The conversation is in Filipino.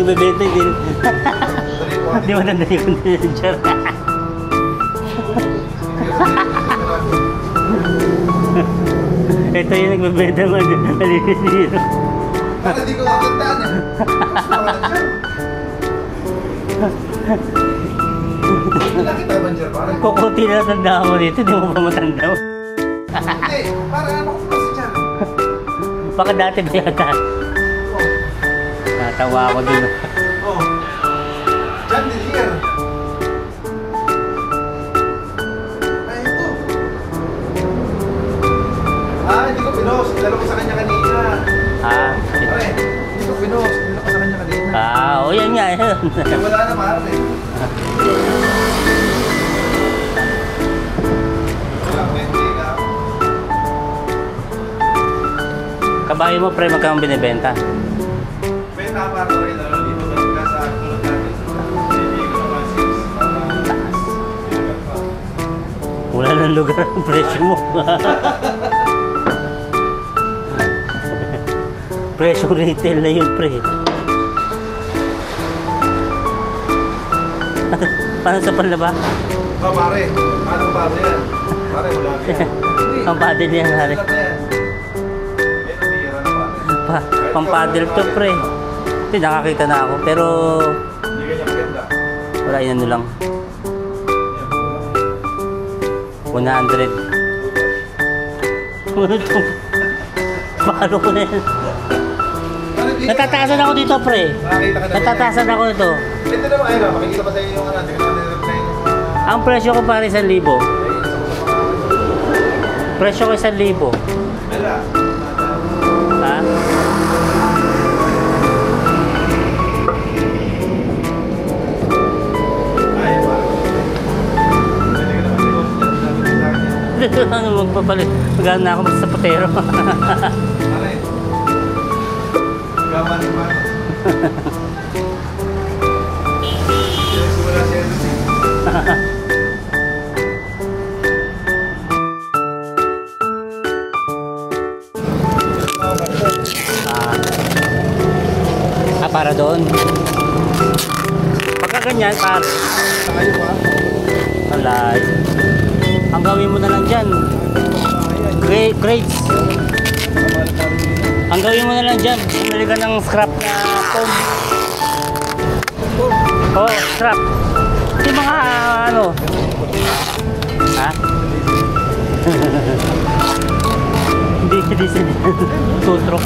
nagbebenta, hindi. Hindi madandali kung dinadensure. Ito yung nagbebenta mo, nalinis. Para di ko kakandaan eh. Wala kita banjer pare. Kukunti na tanda mo dito, di mo pa matanda mo. Hindi, para ano ko kasi dyan. Baka dati ba yata? Natawa ako dun. Oh. Dyan din here. Ay, ito. Hindi ko pinost. Dalo ko sa kanya kanina. Pare, hindi ko pinost. Dalo ko sa kanya kanina. Oo, yan nga. Wala na pare. Kabayo mo, pre, magkano binibenta? Benta para rin lalo dito ka sa tulad natin. Hindi ko naman sales. Taas. Wala nang lugar ang presyo mo. Presyo retail na yun, pre. Paano sa panlaba? Pare. Anong pare yan? Pare, wala yan. Ang paddle yan, pare. Pang-paddle to, pre. Hindi, nakakita na ako. Pero hindi ganyan maganda. wala, inano lang. 100. Paano ko na yan? Natataasan ako dito, pre. Natataasan ako dito. Ito naman, ayun, makikita pa sa'yo yung ano. Ang presyo ko pare 1,000. Presyo ko 1,000. Wala. Ha? Ano magpapalit? Magana na ako sa potero. Pare. Gawa ni Mano. Wala siya ito. Para doon. Pagka ganyan, pare. Sakayo pa. Alay. Ang gawin mo na lang dyan. Crates. Ang gawin mo na lang dyan. Pinali ka ng scrap na foam. Oh, scrap. Hindi mga ano. Ha? Hindi siya. Tutrok.